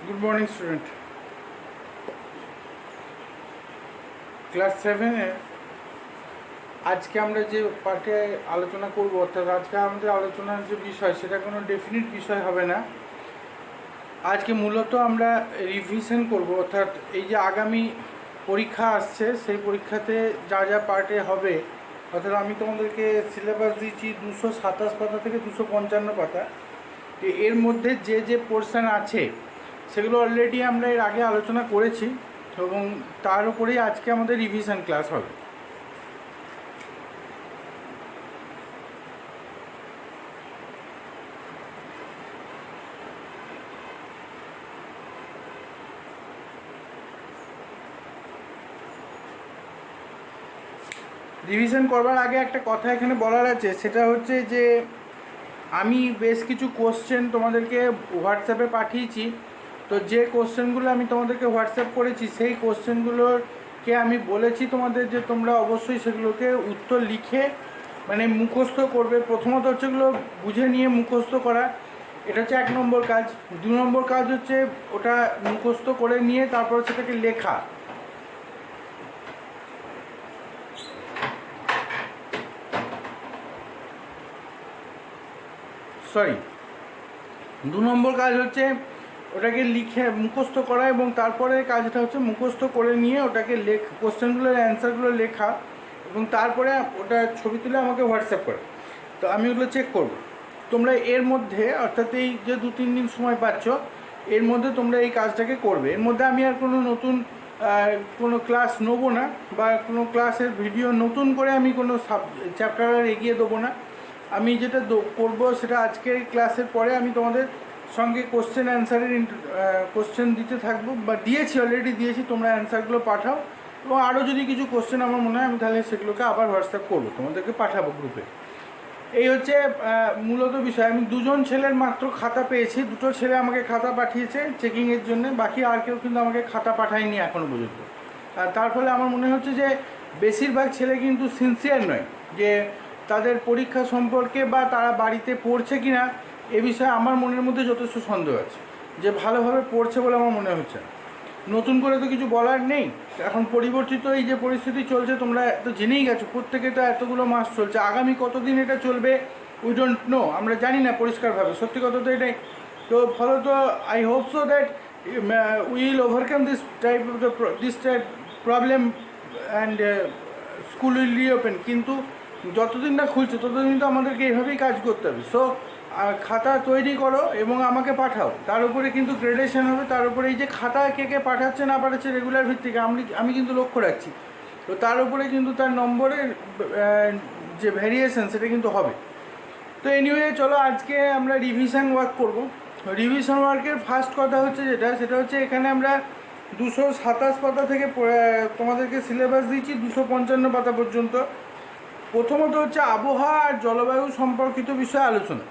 Good morning student. Class 7-এর আজকে আমরা যে পার্টে আলোচনা করব, অর্থাৎ আজকে আমাদের আলোচনার যে বিষয় সেটা কোনো ডেফিনিট বিষয় হবে না। আজকে মূলত আমরা রিভিশন করব, অর্থাৎ এই যে আগামী পরীক্ষা আসছে সেই পরীক্ষাতে যা যা পার্টে হবে, অর্থাৎ আমি তোমাদেরকে সিলেবাস দিয়েছি 227 পাতা থেকে 255 পাতা। এর মধ্যে যে যে পোর্শন আছে সেগুলো অলরেডি আমরা এর আগে আলোচনা করেছি এবং তার উপরেই আজকে আমাদের রিভিশন ক্লাস হবে। রিভিশন করবার আগে একটা কথা এখানে বলার আছে, সেটা হচ্ছে যে আমি বেশ কিছু কোশ্চেন তোমাদেরকে হোয়াটসঅ্যাপে পাঠিয়েছি। তো যে কোশ্চেনগুলো আমি তোমাদেরকে হোয়াটসঅ্যাপ করেছি সেই কোশ্চেনগুলোকে আমি বলেছি তোমাদের যে তোমরা অবশ্যই সেগুলোকে উত্তর লিখে মানে মুখস্থ করবে। প্রথমত হচ্ছে এগুলো বুঝে নিয়ে মুখস্থ করা, এটা হচ্ছে 1 নম্বর কাজ। 2 নম্বর কাজ হচ্ছে ওটা মুখস্থ করে নিয়ে তারপর সেটাকে লেখা। সরি 2 নম্বর কাজ হচ্ছে ওটাকে লিখে মুখস্থ করা এবং তারপরে কাজটা হচ্ছে মুখস্থ করে নিয়ে ওটাকে কোশ্চেনগুলোর অ্যান্সারগুলো লেখা এবং তারপরে ওটা ছবি তুলে আমাকে হোয়াটসঅ্যাপ করে। তো আমি ওগুলো চেক করব। তোমরা এর মধ্যে, অর্থাৎ এই যে 2-3 দিন সময় পাচ্ছ, এর মধ্যে তোমরা এই কাজটাকে করবে। এর মধ্যে আমি আর কোনো নতুন কোনো ক্লাস নেবো না বা কোনো ক্লাসের ভিডিও নতুন করে আমি কোনো চ্যাপ্টার আর এগিয়ে দেবো না। আমি যেটা করব সেটা আজকের ক্লাসের পরে আমি তোমাদের সঙ্গে কোশ্চেন অ্যান্সারের কোশ্চেন দিতে থাকবো, বা দিয়েছি, অলরেডি দিয়েছি। তোমরা অ্যান্সারগুলো পাঠাও এবং আরও যদি কিছু কোশ্চেন আমার মনে হয় আমি তাহলে সেগুলোকে আবার হোয়াটসঅ্যাপ করবো, তোমাদেরকে পাঠাবো গ্রুপে। এই হচ্ছে মূলত বিষয়। আমি 2জন ছেলের মাত্র খাতা পেয়েছি, 2টো ছেলে আমাকে খাতা পাঠিয়েছে চেকিংয়ের জন্য, বাকি আর কেউ কিন্তু আমাকে খাতা পাঠায়নি এখনও পর্যন্ত। আর তার ফলে আমার মনে হচ্ছে যে বেশিরভাগ ছেলে কিন্তু সিনসিয়ার নয়, যে তাদের পরীক্ষা সম্পর্কে বা তারা বাড়িতে পড়ছে কি না এ বিষয়ে আমার মনের মধ্যে যথেষ্ট সন্দেহ আছে, যে ভালোভাবে পড়ছে বলে আমার মনে হচ্ছে। নতুন করে তো কিছু বলার নেই, এখন পরিবর্তিত এই যে পরিস্থিতি চলছে তোমরা তো জেনেই গেছো, প্রত্যেকে তো এতগুলো মাস চলছে। আগামী কতদিন এটা চলবে উই ডোন্ট নো, আমরা জানি না পরিষ্কারভাবে, সত্যি কথা তো এটাই। তো ফলত I hope so that will overcome this type of this type problem and school will reopen. কিন্তু যতদিন না খুলছে ততদিন তো আমাদেরকে এইভাবেই কাজ করতে হবে। সো খাতা তৈরি করো এবং আমাকে পাঠাও, তার উপরে কিন্তু গ্রেডেশন হবে। তার উপরে এই যে খাতা কে কে পাঠাচ্ছে না পাঠাচ্ছে রেগুলার ভিত্তিকে আমি কিন্তু লক্ষ্য রাখছি, তো তার উপরে কিন্তু তার নম্বরের যে ভ্যারিয়েশন সেটা কিন্তু হবে। তো এনিওয়ে চলো আজকে আমরা রিভিশন ওয়ার্ক করব। রিভিশন ওয়ার্কের ফার্স্ট কথা হচ্ছে সেটা হচ্ছে এখানে আমরা 227 পাতা থেকে তোমাদেরকে সিলেবাস দিয়েছি 255 পাতা পর্যন্ত। প্রথমত হচ্ছে আবহাওয়া আর জলবায়ু সম্পর্কিত বিষয়ে আলোচনা।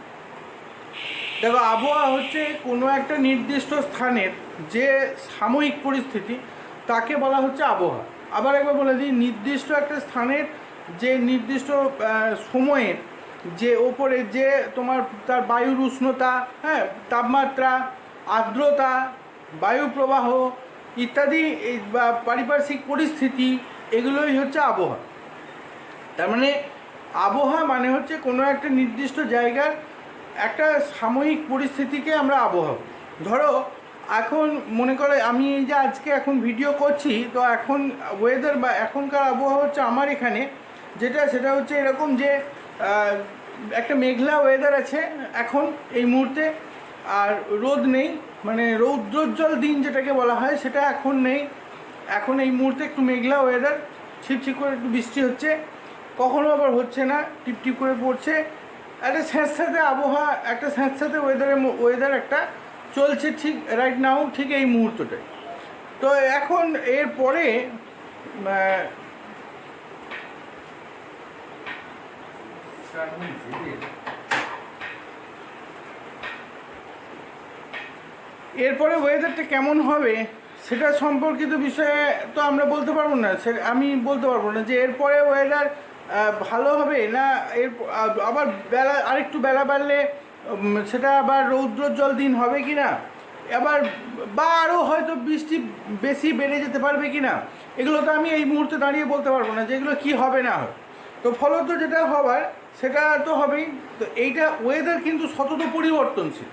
দেখো, আবহাওয়া হচ্ছে কোনো একটা নির্দিষ্ট স্থানের যে সাময়িক পরিস্থিতি তাকে বলা হচ্ছে আবহাওয়া। আবার একবার বলে দিই, নির্দিষ্ট একটা স্থানের যে নির্দিষ্ট সময়ের যে ওপরে যে তোমার তার বায়ুর উষ্ণতা, হ্যাঁ, তাপমাত্রা, আর্দ্রতা, বায়ু প্রবাহ ইত্যাদি বা পারিপার্শ্বিক পরিস্থিতি, এগুলোই হচ্ছে আবহাওয়া। তার মানে আবহাওয়া মানে হচ্ছে কোনো একটা নির্দিষ্ট জায়গার একটা সাময়িক পরিস্থিতিকে আমরা আবহাওয়া। ধরো এখন মনে করে আমি এই যে আজকে এখন ভিডিও করছি, তো এখন ওয়েদার বা এখনকার আবহাওয়া হচ্ছে আমার এখানে সেটা হচ্ছে এরকম যে একটা মেঘলা ওয়েদার আছে এখন এই মুহূর্তে, আর রোদ নেই, মানে রৌদ্রোজ্জ্বল দিন যেটাকে বলা হয় সেটা এখন নেই। এখন এই মুহূর্তে একটু মেঘলা ওয়েদার, ছিপছিপ করে একটু বৃষ্টি হচ্ছে, কখনো আবার হচ্ছে না, টিপটিপ করে পড়ছে। একটা স্যাঁতস্যাঁতে আবহাওয়া, একটা স্যাঁতস্যাঁতে ওয়েদার একটা চলছে ঠিক রাইট নাও, ঠিক এই মুহূর্তটায়। তো এখন এরপরে ওয়েদারটা কেমন হবে সেটা সম্পর্কিত বিষয়ে তো আমরা বলতে পারবো না। আমি বলতে পারবো না যে এরপরে ওয়েদার ভালো হবে না, এর আবার বেলা আরেকটু বেলা বাড়লে সেটা আবার রৌদ্রোজ্জ্বল দিন হবে কি না, আবার বা আরও হয়তো বৃষ্টি বেশি বেড়ে যেতে পারবে কি না, এগুলো তো আমি এই মুহূর্তে দাঁড়িয়ে বলতে পারবো না যে এগুলো কী হবে না হয়। তো ফলত যেটা হবার সেটা তো হবেই। তো এইটা ওয়েদার কিন্তু সতত পরিবর্তনশীল।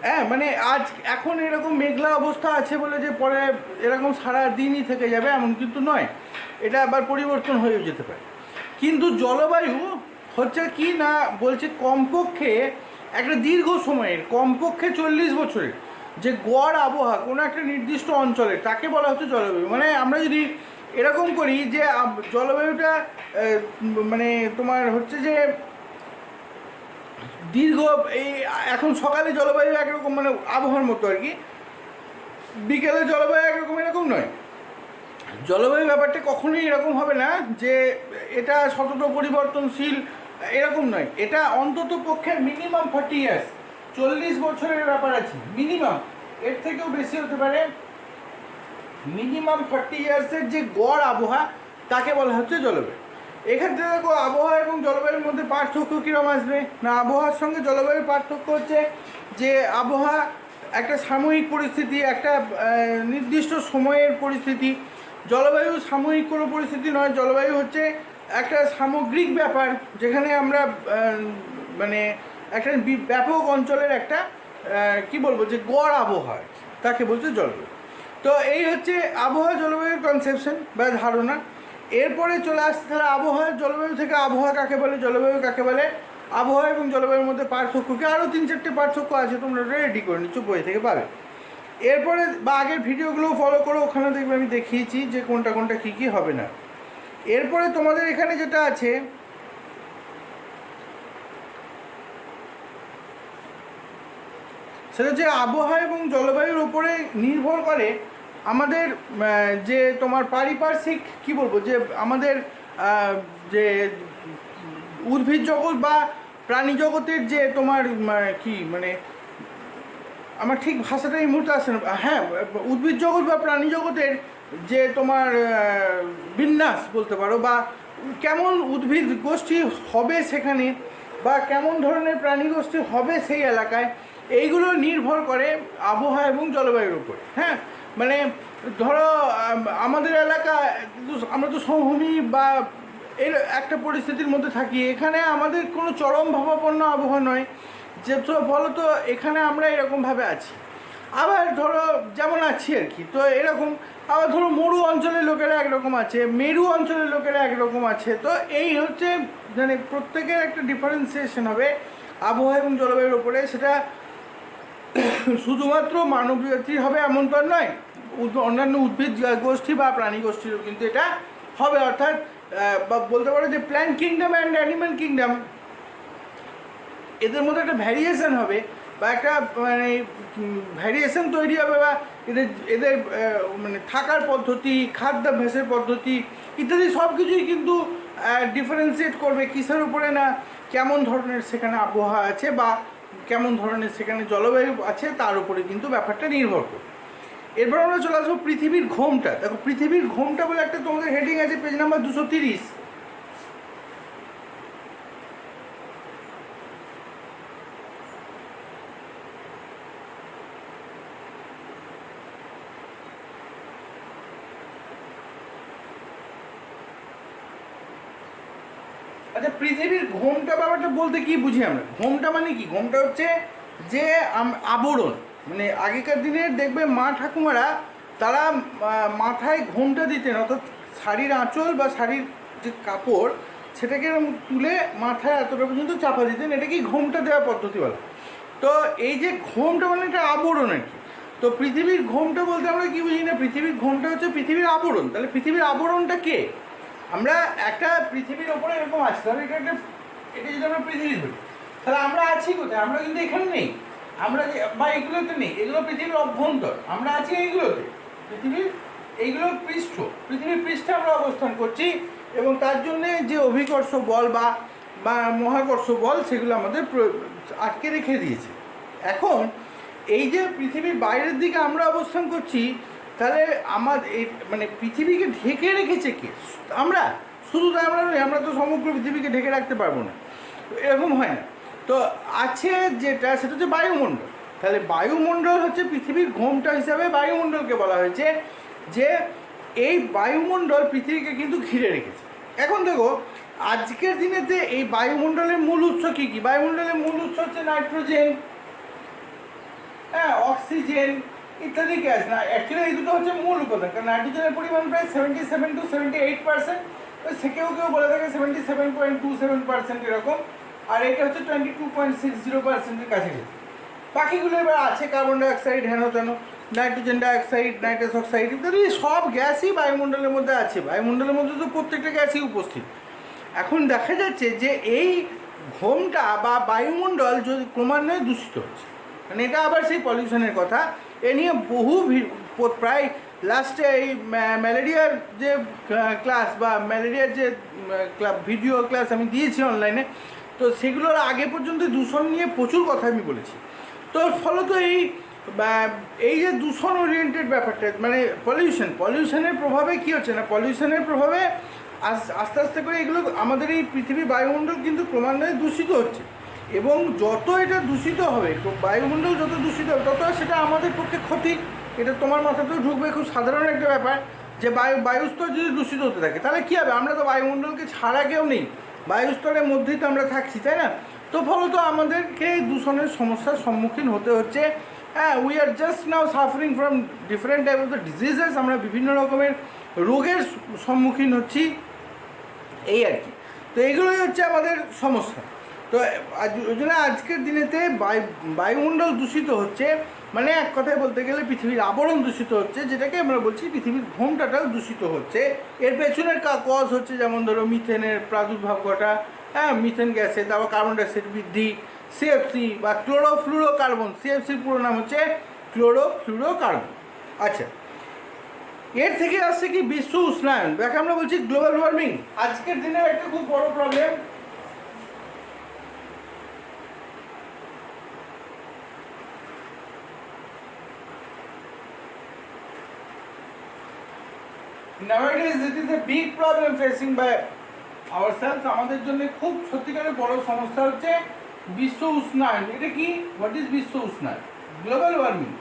হ্যাঁ, মানে আজ এখন এরকম মেঘলা অবস্থা আছে বলে যে পরে এরকম সারা দিনই থেকে যাবে এমন কিন্তু নয়, এটা আবার পরিবর্তন হয়ে যেতে পারে। কিন্তু জলবায়ু হচ্ছে কি না, বলছে কমপক্ষে একটা দীর্ঘ সময়ের, কমপক্ষে 40 বছরের যে গড় আবহাওয়া কোনো একটা নির্দিষ্ট অঞ্চলের, তাকে বলা হচ্ছে জলবায়ু। মানে আমরা যদি এরকম করি যে জলবায়ুটা মানে তোমার হচ্ছে যে দীর্ঘ এই এখন সকালে জলবায়ু একরকম মানে আবহাওয়ার মতো আর কি, বিকেলে জলবায়ু একরকম, এরকম নয়। জলবায়ু ব্যাপারটা কখনোই এরকম হবে না যে এটা সতত পরিবর্তনশীল, এরকম নয়। এটা অন্তত পক্ষে মিনিমাম 40 ইয়ার্স, 40 বছরের ব্যাপার আছে মিনিমাম, এর থেকেও বেশি হতে পারে। মিনিমাম 40 ইয়ার্সের যে গড় আবহাওয়া তাকে বলা হচ্ছে জলবায়ু। এক্ষেত্রে দেখো আবহাওয়া এবং জলবায়ুর মধ্যে পার্থক্য কীরকম আসবে না, আবহাওয়ার সঙ্গে জলবায়ুর পার্থক্য হচ্ছে যে আবহাওয়া একটা সাময়িক পরিস্থিতি, একটা নির্দিষ্ট সময়ের পরিস্থিতি। জলবায়ু সাময়িক কোনো পরিস্থিতি নয়, জলবায়ু হচ্ছে একটা সামগ্রিক ব্যাপার, যেখানে আমরা মানে একটা ব্যাপক অঞ্চলের একটা কি বলবো যে গড় আবহাওয়া, তাকে বলছে জলবায়ু। তো এই হচ্ছে আবহাওয়া জলবায়ুর কনসেপশন বা ধারণা। এরপরে চলে আসছে তাহলে আবহাওয়া জলবায়ু থেকে আবহাওয়া কাকে বলে, জলবায়ু কাকে বলে, আবহাওয়া এবং জলবায়ুর মধ্যে পার্থক্যকে আরও 3-4টে পার্থক্য আছে, তোমরা রেডি করে নিচ্ছ, বই থেকে পাবে। এরপরে বা আগের ভিডিওগুলোও ফলো করো, ওখানে দেখবে আমি দেখিয়েছি যে কোনটা কোনটা কী কী হবে না। এরপরে তোমাদের এখানে যেটা আছে সেটা হচ্ছে আবহাওয়া এবং জলবায়ুর উপরে নির্ভর করে আমাদের যে তোমার পারিপার্শ্বিক কী বলবো যে আমাদের যে উদ্ভিদ জগৎ বা প্রাণী জগতের যে তোমার কি মানে আমার ঠিক ভাষাটা এই মুহূর্তে আসে না, হ্যাঁ উদ্ভিদ জগৎ বা প্রাণী জগতের যে তোমার বিন্যাস বলতে পারো, বা কেমন উদ্ভিদ গোষ্ঠী হবে সেখানে, বা কেমন ধরনের প্রাণী গোষ্ঠী হবে সেই এলাকায়, এইগুলো নির্ভর করে আবহাওয়া এবং জলবায়ুর উপর। হ্যাঁ, মানে ধরো আমাদের এলাকা আমরা তো সমভূমি বা এর একটা পরিস্থিতির মধ্যে থাকি, এখানে আমাদের কোনো চরম ভাবাপন্ন আবহাওয়া নয়, যে ফলত এখানে আমরা এরকমভাবে আছি। আবার ধরো যেমন আছি আর কি, তো এরকম। আবার ধরো মরু অঞ্চলের লোকেরা একরকম আছে, মেরু অঞ্চলের লোকেরা একরকম আছে। তো এই হচ্ছে মানে প্রত্যেকের একটা ডিফারেন্সিয়েশন হবে আবহাওয়া এবং জলবায়ুর ওপরে। সেটা শুধুমাত্র মানব জাতির হবে এমন তো নয়, অন্যান্য উদ্ভিদ গোষ্ঠী বা প্রাণী গোষ্ঠীরও কিন্তু এটা হবে। অর্থাৎ বা বলতে পারো যে plant kingdom and animal kingdom, এদের মধ্যে একটা ভ্যারিয়েশন হবে বা একটা মানে ভ্যারিয়েশন তৈরি হবে, বা এদের এদের মানে থাকার পদ্ধতি, খাদ্যাভ্যাসের পদ্ধতি ইত্যাদি সব কিছুই কিন্তু ডিফারেন্সিয়েট করবে কিসের উপরে না, কেমন ধরনের সেখানে আবহাওয়া আছে বা কেমন ধরনের সেখানে জলবায়ু আছে, তার উপরে কিন্তু ব্যাপারটা নির্ভর করবে। এরপর আমরা চলে আসবো পৃথিবীর ঘোমটা। দেখো পৃথিবীর ঘোমটা বলে একটা তোমাদের হেডিং আছে পেজ নাম্বার 230। আচ্ছা, পৃথিবীর ঘোমটা ব্যাপারটা বলতে কি বুঝি আমরা? ঘোমটা মানে কি? ঘোমটা হচ্ছে যে আবরণ, মানে আগেকার দিনের দেখবে মা ঠাকুমারা তারা মাথায় ঘোমটা দিতেন, অর্থাৎ শাড়ির আঁচল বা শাড়ির যে কাপড় সেটাকে তুলে মাথায় এতটা পর্যন্ত চাপা দিতেন, এটাকেই ঘোমটা দেওয়ার পদ্ধতি বলা। তো এই যে ঘোমটা মানে একটা আবরণ আর কি। তো পৃথিবীর ঘোমটা বলতে আমরা কি বুঝি না, পৃথিবীর ঘোমটা হচ্ছে পৃথিবীর আবরণ। তাহলে পৃথিবীর আবরণটা কে? আমরা একটা পৃথিবীর ওপরে এরকম আছি, তাহলে এটা যদি আমরা পৃথিবী ধরি, তাহলে আমরা আছি কোথায়? আমরা কিন্তু এখানে নেই, আমরা বা এগুলোতে নেই, এগুলো পৃথিবীর অভ্যন্তর, আমরা আছি এইগুলোতে, পৃথিবীর এইগুলোর পৃষ্ঠ, পৃথিবীর পৃষ্ঠে আমরা অবস্থান করছি, এবং তার জন্যে যে অভিকর্ষ বল বা মহাকর্ষ বল সেগুলো আমাদের আটকে রেখে দিয়েছে। এখন এই যে পৃথিবীর বাইরের দিকে আমরা অবস্থান করছি, তাহলে আমাদের এই মানে পৃথিবীকে ঢেকে রেখেছে কে? আমরা। শুধু তো আমরা নই, আমরা তো সমগ্র পৃথিবীকে ঢেকে রাখতে পারবো না, এরকম হয় না। তো আছে যেটা, সেটা হচ্ছে বায়ুমণ্ডল। তাহলে বায়ুমণ্ডল হচ্ছে পৃথিবীর ঘোমটা হিসাবে বায়ুমণ্ডলকে বলা হয়েছে, যে এই বায়ুমণ্ডল পৃথিবীকে কিন্তু ঘিরে রেখেছে। এখন দেখো আজকের দিনেতে এই বায়ুমণ্ডলের মূল উৎস কী কী? বায়ুমণ্ডলের মূল উৎস হচ্ছে নাইট্রোজেন, হ্যাঁ, অক্সিজেন ইত্যাদি গ্যাস। না, অ্যাকচুয়ালি এই দুটো হচ্ছে মূল উপাদান, কারণ নাইট্রোজেনের পরিমাণ প্রায় 77 to 78%, সে কেউ বলে থাকে 77.27% এরকম, আর এটা হচ্ছে 22.60%-এর কাছাকাছি। বাকিগুলো এবার আছে কার্বন ডাইঅক্সাইড, হেন তেন, নাইট্রোজেন ডাইঅক্সাইড, নাইট্রাস অক্সাইড ইত্যাদি সব গ্যাসই বায়ুমণ্ডলের মধ্যে আছে। বায়ুমণ্ডলের মধ্যে তো প্রত্যেকটা গ্যাসই উপস্থিত। এখন দেখা যাচ্ছে যে এই ঘোমটা বা বায়ুমণ্ডল যদি ক্রমান্বয়ে দূষিত হচ্ছে, মানে এটা আবার সেই পলিউশনের কথা। এ নিয়ে বহু প্রায় লাস্টে এই ম্যালেরিয়ার যে ক্লাস বা ম্যালেরিয়ার যে ভিডিও ক্লাস আমি দিয়েছি অনলাইনে, তো সেগুলোর আগে পর্যন্ত দূষণ নিয়ে প্রচুর কথা আমি বলেছি। তো ফলত এই যে দূষণ ওরিয়েন্টেড ব্যাপারটা, মানে পলিউশনের প্রভাবে কী হচ্ছে না, পলিউশনের প্রভাবে আস্তে আস্তে করে এগুলো আমাদের এই পৃথিবীর বায়ুমণ্ডল কিন্তু ক্রমান্বয়ে দূষিত হচ্ছে। এবং যত এটা দূষিত হবে, বায়ুমণ্ডল যত দূষিত হবে, তত সেটা আমাদের পক্ষে ক্ষতি। এটা তোমার মাথাতেও ঢুকবে, খুব সাধারণ একটা ব্যাপার, যে বায়ুস্তর যদি দূষিত হতে থাকে তাহলে কী হবে? আমরা তো বায়ুমণ্ডলকে ছাড়া কেউ নেই, বায়ুস্তরের মধ্যেই তো আমরা থাকছি, তাই না? তো ফলত আমাদেরকে দূষণের সমস্যার সম্মুখীন হতে হচ্ছে। হ্যাঁ, we are just now suffering from different type of the diseases. আমরা বিভিন্ন রকমের রোগের সম্মুখীন হচ্ছি, এই আর কি। তো এইগুলোই হচ্ছে আমাদের সমস্যা। তো ওই জন্য আজকের দিনেতে বায়ুমণ্ডল দূষিত হচ্ছে, মানে এক কথায় বলতে গেলে পৃথিবীর আবরণ দূষিত হচ্ছে, যেটাকে আমরা বলছি পৃথিবীর ঘোমটাটাও দূষিত হচ্ছে। এর পেছনের কজ হচ্ছে যেমন ধরো মিথেনের প্রাদুর্ভাব ঘটা, হ্যাঁ, মিথেন গ্যাসে, তারপর কার্বন ডাইঅক্সাইড বৃদ্ধি, সিএফসি বা ক্লোরোফ্লুরোকার্বন, সিএফসির পুরো নাম হচ্ছে ক্লোরোফ্লুরোকার্বন। আচ্ছা, এর থেকে আসছে কি বিশ্ব উষ্ণায়ন, যাকে আমরা বলছি গ্লোবাল ওয়ার্মিং। আজকের দিনের একটা খুব বড় problem. Nowadays it is a big problem facing by ourselves. আমাদের জন্য খুব সত্যিকারের বড় সমস্যা হচ্ছে বিশ্ব উষ্ণায়ন। এটা কি? হোয়াট ইজ বিশ্ব উষ্ণায়ন? Global warming.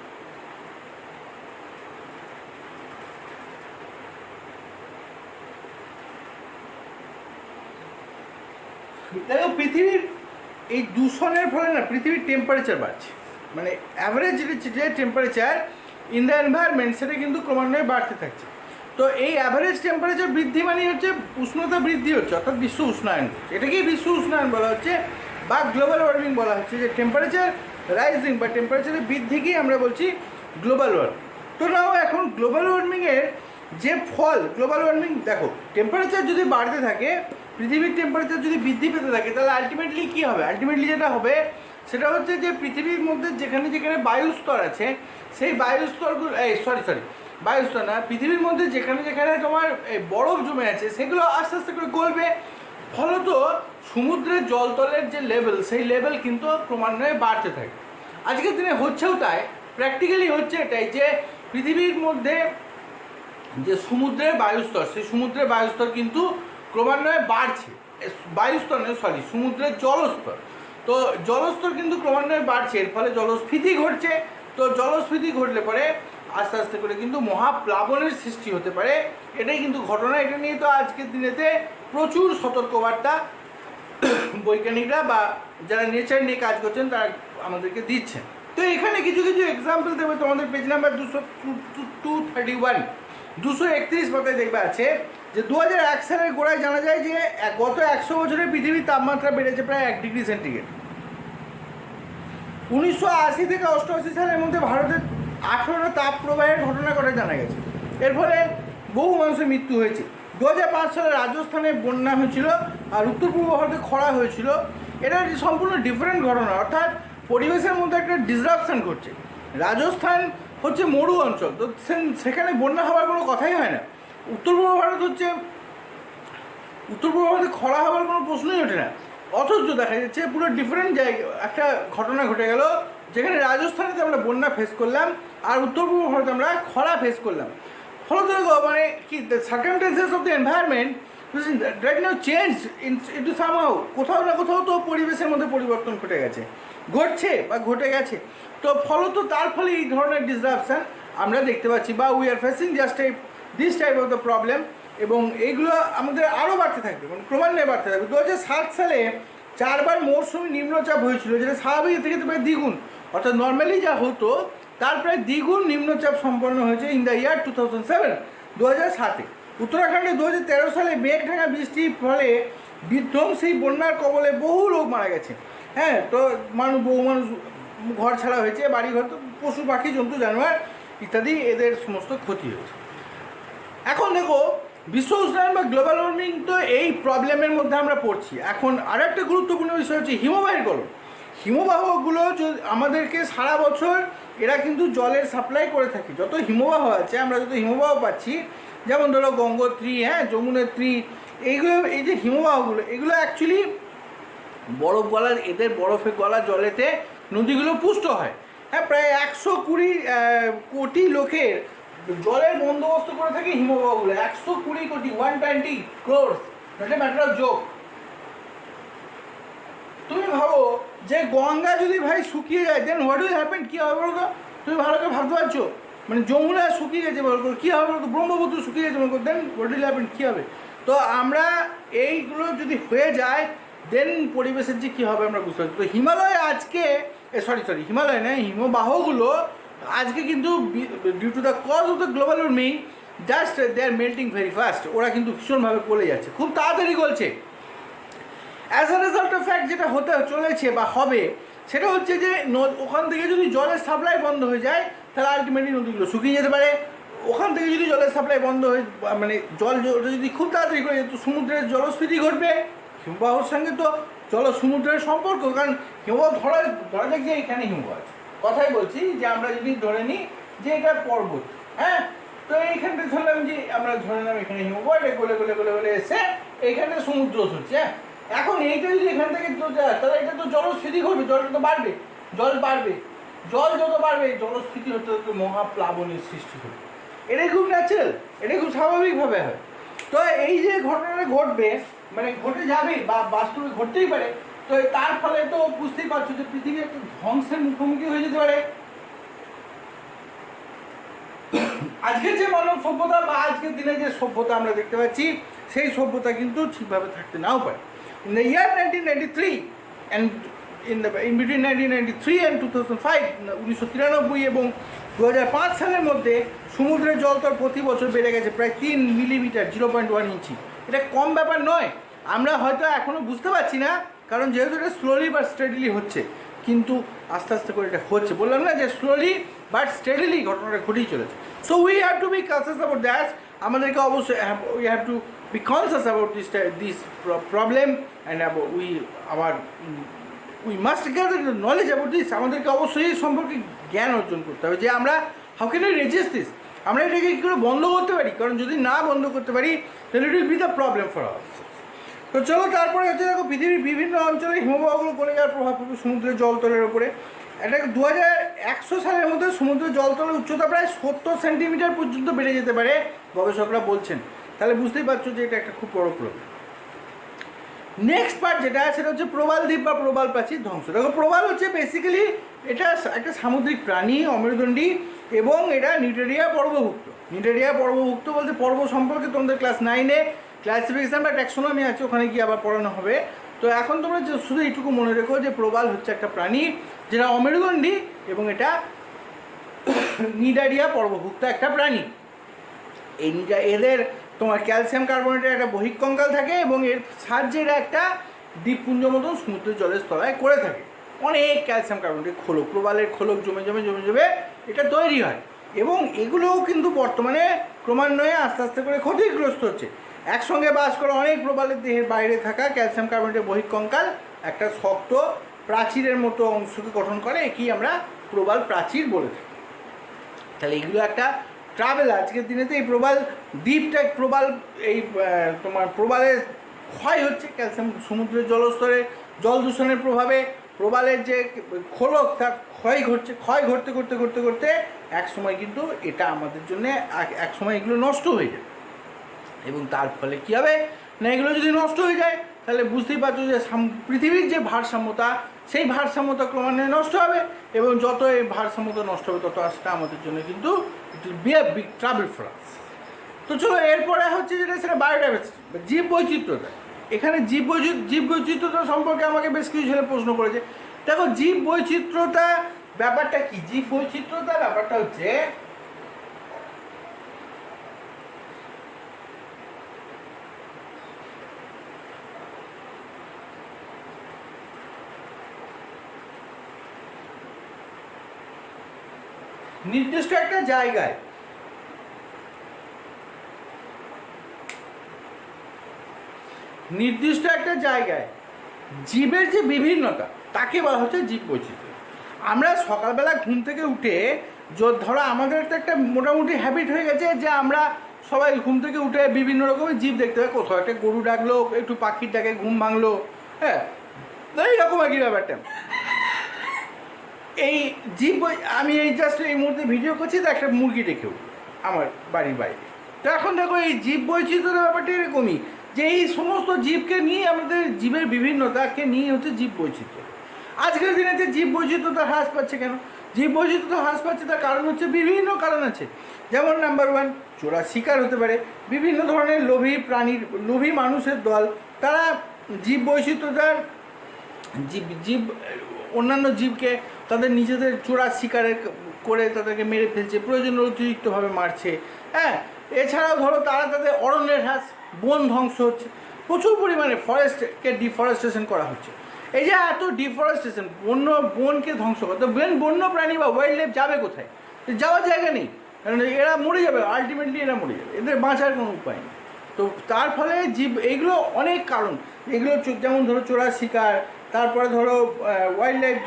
দেখো পৃথিবীর এই দূষণের ফলে না পৃথিবীর টেম্পারেচার বাড়ছে, মানে অ্যাভারেজ যে টেম্পারেচার ইন দ্য এনভায়রনমেন্ট সেটা কিন্তু ক্রমান্বয়ে বাড়তে থাকছে। তো এই অ্যাভারেজ টেম্পারেচার বৃদ্ধি মানে হচ্ছে উষ্ণতা বৃদ্ধি হচ্ছে, অর্থাৎ বিশ্ব উষ্ণায়ন। এটাকেই বিশ্ব উষ্ণায়ন বলা হচ্ছে বা গ্লোবাল ওয়ার্মিং বলা হচ্ছে, যে টেম্পারেচার রাইজিং বা টেম্পারেচারের বৃদ্ধিকেই আমরা বলছি গ্লোবাল ওয়ার্মিং। তো নাও এখন গ্লোবাল ওয়ার্মিংয়ের যে ফল, গ্লোবাল ওয়ার্মিং দেখো, টেম্পারেচার যদি বাড়তে থাকে, পৃথিবীর টেম্পারেচার যদি বৃদ্ধি পেতে থাকে, তাহলে আলটিমেটলি কী হবে? আলটিমেটলি যেটা হবে সেটা হচ্ছে যে পৃথিবীর মধ্যে যেখানে যেখানে বায়ুস্তর আছে, সেই বায়ুস্তরগুলো বায়ুস্তর না, পৃথিবীর মধ্যে যেখানে যেখানে তোমার বরফ জমে আছে সেগুলো আস্তে আস্তে করে গলবে। ফলত সমুদ্রের জলতলের যে লেভেল, সেই লেভেল কিন্তু ক্রমান্বয়ে বাড়তে থাকে। আজকের দিনে হচ্ছেও তাই, প্র্যাকটিক্যালি হচ্ছে এটাই, যে পৃথিবীর মধ্যে যে সমুদ্রের বায়ুস্তর, সেই সমুদ্রের বায়ুস্তর কিন্তু ক্রমান্বয়ে বাড়ছে। বায়ুস্তর নয়, সমুদ্রের জলস্তর। তো জলস্তর কিন্তু ক্রমান্বয়ে বাড়ছে, এর ফলে জলস্ফীতি ঘটছে। তো জলস্ফীতি ঘটলে পরে আস্তে আস্তে করে কিন্তু মহাপ্লাবনের সৃষ্টি হতে পারে। এটাই কিন্তু ঘটনা। এটা নিয়ে তো আজকের দিনেতে প্রচুর সতর্কবার্তা বৈজ্ঞানিকরা বা যারা নেচার নিয়ে কাজ করছেন তারা আমাদেরকে দিচ্ছেন। তো এখানে কিছু কিছু এক্সাম্পল দেবে তোমাদের পেজ নাম্বার 231 পাতায় দেখবে আছে, যে 2001 সালের গোড়ায় জানা যায় যে গত 100 বছরে পৃথিবীর তাপমাত্রা বেড়েছে প্রায় 1 ডিগ্রি সেন্টিগ্রেড। 1980 থেকে 88 সালের মধ্যে ভারতের 18টা তাপ প্রবাহের ঘটনা ঘটে জানা গেছে। এর ফলে বহু মানুষের মৃত্যু হয়েছে। 2005 সালে রাজস্থানে বন্যা হয়েছিল, আর উত্তর পূর্ব ভারতে খরা হয়েছিল। এটা সম্পূর্ণ ডিফারেন্ট ঘটনা, অর্থাৎ পরিবেশের মধ্যে একটা ডিসরাপশন ঘটছে। রাজস্থান হচ্ছে মরু অঞ্চল, তো সেখানে বন্যা হওয়ার কোনো কথাই হয় না। উত্তর পূর্ব ভারতে খরা হওয়ার কোনো প্রশ্নই ওঠে না। অথচ দেখা যাচ্ছে পুরো ডিফারেন্ট জায়গা একটা ঘটনা ঘটে গেল, যেখানে রাজস্থানেতে আমরা বন্যা ফেস করলাম আর উত্তর পূর্ব ভারতে আমরা খরা ফেস করলাম। ফলত মানে কি, the circumstances of the environment right now change into somehow. কোথাও না কোথাও তো পরিবেশের মধ্যে পরিবর্তন ঘটে গেছে। ঘটছে বা ঘটে গেছে। তো ফলত তার ফলে এই ধরনের ডিসরাপশান আমরা দেখতে পাচ্ছি, বা we are facing just this type of the problem. এবং এইগুলো আমাদের আরও বাড়তে থাকবে, মানে ক্রমান্বয়ে বাড়তে থাকবে। 2007 সালে 4বার মৌসুমি নিম্নচাপ হয়েছিল, যেটা স্বাভাবিক থেকে প্রায় দ্বিগুণ, অর্থাৎ নর্মালি যা হতো তার প্রায় দ্বিগুণ নিম্নচাপ সম্পন্ন হয়েছে ইন দ্য ইয়ার 2007, 2007-এ। উত্তরাখণ্ডে 2013 সালে মেঘঢাঙা বৃষ্টির ফলে বিধ্বংসী বন্যার কবলে বহু লোক মারা গেছে। হ্যাঁ, তো বহু মানুষ ঘর ছাড়া হয়েছে, বাড়িঘর, তো পশু পাখি জন্তু জানোয়ার ইত্যাদি এদের সমস্ত ক্ষতি হয়েছে। এখন দেখো, বিশ্ব উষ্ণায়ন বা গ্লোবাল ওয়ার্মিং তো এই প্রবলেমের মধ্যে আমরা পড়ছি। এখন আরও একটা গুরুত্বপূর্ণ বিষয় হচ্ছে হিমবাহের গলন। হিমবাহগুলো আমাদেরকে সারা বছর এরা কিন্তু জলের সাপ্লাই করে থাকে। যত হিমবাহ আছে, আমরা যত হিমবাহ পাচ্ছি, যেমন ধরো গঙ্গোত্রী, হ্যাঁ, যমুনোত্রী, এইগুলো, এই যে হিমবাহগুলো, এগুলো অ্যাকচুয়ালি বরফ গলা, এদের বরফে গলা জলেতে নদীগুলো পুষ্ট হয়। হ্যাঁ, প্রায় 120 কোটি লোকের জলের বন্দোবস্ত করে থাকে হিমবাহগুলো। 120 কোটি, 120 crores, not a matter of joke. তুমি ভাবো যে গঙ্গা যদি ভাই শুকিয়ে যায়, দেন হোয়াট উইল হ্যাপেন, কী হবে বলো তো? তুমি ভালো করে ভাবতে পারছো? মানে যমুনা শুকিয়ে গেছে বলো, কী হবে বলো তো? ব্রহ্মপুত্র শুকিয়ে গেছে বলো, দেন হোয়াট উইল হ্যাপেন, কী হবে? তো আমরা এইগুলো যদি হয়ে যায়, দেন পরিবেশের যে কী হবে আমরা বুঝতে পারছি। তো হিমালয় আজকে, হিমালয় নয়, হিমবাহগুলো আজকে কিন্তু due to the cause of the global warming just they are melting very fast. ওরা কিন্তু ভীষণভাবে গলে যাচ্ছে, খুব তাড়াতাড়ি গলছে। As a result of fact যেটা হতে চলেছে বা হবে, সেটা হচ্ছে যে ওখান থেকে যদি জলের সাপ্লাই বন্ধ হয়ে যায়, তাহলে আলটিমেটলি নদীগুলো শুকিয়ে যেতে পারে। ওখান থেকে যদি জলের সাপ্লাই বন্ধ হয়ে, মানে জল যদি খুব তাড়াতাড়ি করে, তো সমুদ্রের জলস্ফীতি ঘটবে। হিমবাহর সঙ্গে তো সমুদ্রের সম্পর্ক, কারণ হিমবাহ ধরা যাক যে এখানে হিমবাহ আছে, কথাই বলছি যে আমরা যদি ধরে নিই যে এটা পর্বত, হ্যাঁ, তো এইখানটা ধরলাম যে আমরা ধরে নিলাম এখানে হিমবাহ, এটা গলে গলে গলে গলে এসে এইখানে সমুদ্র হচ্ছে। হ্যাঁ, এখন এইটা যদি এখান থেকে যায়, তাহলে এটা তো জলস্ফীতি ঘটবে, জলটা তো বাড়বে, জল যত বাড়বে জলস্ফীতি হতে হতে মহাপ্লাবনের সৃষ্টি হবে। এটাই খুব ন্যাচারাল, এটাই খুব স্বাভাবিকভাবে হয়। তো এই যে ঘটনাটা ঘটবে, মানে ঘটে যাবে বা বাস্তবে ঘটতেই পারে, তো তার ফলে তো বুঝতেই পারছো যে পৃথিবী একটা ধ্বংসের মুখোমুখি হয়ে যেতে পারে। আজকের যে মানব সভ্যতা বা আজকের দিনে যে সভ্যতা আমরা দেখতে পাচ্ছি, সেই সভ্যতা কিন্তু ঠিকভাবে থাকতে নাও পারে। In the year 1993 and in between 1993 and 2005, 1993 এবং 2005 সালের মধ্যে সমুদ্রের জলস্তর প্রতি বছর বেড়ে গেছে প্রায় 3 মিলিমিটার, 0.1 ইঞ্চি। এটা কম ব্যাপার নয়। আমরা হয়তো এখনও বুঝতে পারছি না, কারণ যেহেতু এটা স্লোলি বা স্টেডিলি হচ্ছে, কিন্তু আস্তে আস্তে করে এটা হচ্ছে। বললাম না যে স্লোলি বাট স্টেডিলি ঘটনাটা ঘটেই চলেছে। So we have to B conscious about that. আমাদেরকে অবশ্যই we have to B conscious about this problem and we must gather the knowledge about this. আমাদেরকে অবশ্যই এই সম্পর্কে জ্ঞান অর্জন করতে হবে যে আমরা how can we resist this, আমরা এটাকে কী করে বন্ধ করতে পারি। কারণ যদি না বন্ধ করতে পারি, তাহলে it will be the problem for our. তো চলো, তারপরে হচ্ছে দেখো, পৃথিবীর বিভিন্ন অঞ্চলে হিমবাহগুলো গলে যাওয়ার প্রভাব পড়বে সমুদ্রের জলতলের ওপরে। এটা 2100 সালের মধ্যে সমুদ্রের জলতলের উচ্চতা প্রায় 70 সেন্টিমিটার পর্যন্ত বেড়ে যেতে পারে, গবেষকরা বলছেন। তাহলে বুঝতেই পারছো যে এটা একটা খুব বড় প্রবলেম। নেক্সট পার্ট যেটা, সেটা হচ্ছে প্রবাল দ্বীপ বা প্রবাল প্রাচীর ধ্বংস। দেখো, প্রবাল হচ্ছে বেসিক্যালি এটা একটা সামুদ্রিক প্রাণী, অমেরুদণ্ডী, এবং এটা নিউটেরিয়া পর্বভুক্ত। নিউটেরিয়া পর্বভুক্ত বলতে পর্ব সম্পর্কে তোমাদের ক্লাস 9-এ ক্লাসিফিকেশান বা ট্যাক্সোনমি আছে, ওখানে গিয়ে আবার পড়ানো হবে। তো এখন তোমরা শুধু এইটুকু মনে রেখো যে প্রবাল হচ্ছে একটা প্রাণী যেটা অমেরুদণ্ডী, এবং এটা নিডারিয়া পর্বভুক্ত একটা প্রাণী। এদের তোমার ক্যালসিয়াম কার্বনেটের একটা বহিঃকঙ্কাল থাকে, এবং এর সাহায্যে এরা একটা দ্বীপপুঞ্জ মতন সমুদ্রের জলের তলায় করে থাকে। অনেক ক্যালসিয়াম কার্বনেটের খোলক, প্রবালের খোলক জমে জমে জমে জমে এটা তৈরি হয়, এবং এগুলোও কিন্তু বর্তমানে ক্রমান্বয়ে আস্তে আস্তে করে ক্ষতিগ্রস্ত হচ্ছে। একসঙ্গে বাস করা অনেক প্রবালের দেহের বাইরে থাকা ক্যালসিয়াম কার্বনেটের বহিঃকঙ্কাল একটা শক্ত প্রাচীরের মতো অংশকে গঠন করে, একেই আমরা প্রবাল প্রাচীর বলে থাকি। তাহলে এগুলো একটা ট্রাভেল। আজকের দিনেতে এই প্রবাল দ্বীপটা, প্রবাল এই তোমার প্রবালের ক্ষয় হচ্ছে, ক্যালসিয়াম সমুদ্রের জলস্তরে জল দূষণের প্রভাবে প্রবালের যে খোলক তার ক্ষয় ঘটছে। ক্ষয় ঘটতে ঘটতে ঘটতে ঘটতে এক সময় কিন্তু এটা আমাদের জন্য এক সময় এগুলো নষ্ট হয়ে যায়, এবং তার ফলে কী হবে না, এগুলো যদি নষ্ট হয়ে যায়, তাহলে বুঝতেই পারছো যে পৃথিবীর যে ভারসাম্যতা, সেই ভারসাম্যতা ক্রমান্বয়ে নষ্ট হবে, এবং যত এই ভারসাম্যতা নষ্ট হবে তত আসলে আমাদের জন্য কিন্তু it will be a big trouble for us. তো চলো এরপরে হচ্ছে যেটা সেটা বায়োডাইভার্সিটি, জীব বৈচিত্র্যতা। এখানে জীব বৈচিত্র্যতা সম্পর্কে আমাকে বেশ কিছু ছেলে প্রশ্ন করেছে। দেখো জীব বৈচিত্র্যতা ব্যাপারটা কি? জীব বৈচিত্র্যতা ব্যাপারটা হচ্ছে নির্দিষ্ট একটা জায়গায় জীবের যে বিভিন্নতা তাকে বলা হচ্ছে জীব বৈচিত্র্য। আমরা সকালবেলা ঘুম থেকে উঠে ধরো আমাদের তো একটা মোটামুটি হ্যাবিট হয়ে গেছে যে আমরা সবাই ঘুম থেকে উঠে বিভিন্ন রকমের জীব দেখতে পাই, কোথাও একটা গরু ডাকলো, একটু পাখির ডাকে ঘুম ভাঙলো, হ্যাঁ এইরকম আর কি ব্যাপারটা। এই জীব আমি এই জাস্ট এই মুহূর্তে ভিডিও করছি তো একটা মুরগি দেখেও আমার বাড়ির বাইরে। তো এখন দেখো এই জীব বৈচিত্র্যের ব্যাপারটা এরকমই, যে এই সমস্ত জীবকে নিয়ে আমাদের জীবের বিভিন্নতাকে নিয়ে হচ্ছে জীব বৈচিত্র্য। আজকের দিনেতে জীব বৈচিত্র্যতা হ্রাস পাচ্ছে কেন? জীব বৈচিত্র্যতা হ্রাস পাচ্ছে তার কারণ হচ্ছে বিভিন্ন কারণ আছে। যেমন নাম্বার 1, চোরা শিকার হতে পারে, বিভিন্ন ধরনের লোভী মানুষের দল, তারা জীব বৈচিত্র্যতার জীব অন্যান্য জীবকে তাদের নিজেদের চোরা শিকারের করে তাদেরকে মেরে ফেলছে, প্রয়োজনের অতিরিক্তভাবে মারছে। হ্যাঁ, এছাড়াও ধরো তারা তাদের অরণ্যের হ্রাস, বন ধ্বংস হচ্ছে, প্রচুর পরিমাণে ফরেস্টকে ডিফরেস্টেশন করা হচ্ছে। এই যে এত ডিফরেস্টেশন, বনকে ধ্বংস করতে বন্য প্রাণী বা ওয়াইল্ড লাইফ যাবে কোথায়? যাওয়ার জায়গা নেই, কারণ এরা মরে যাবে, আলটিমেটলি এরা মরে যাবে, এদের বাঁচার কোনো উপায় নেই। তো তার ফলে জীব এইগুলো অনেক কারণ, এগুলো যেমন ধরো চোরা শিকার, তারপরে ধরো ওয়াইল্ড লাইফ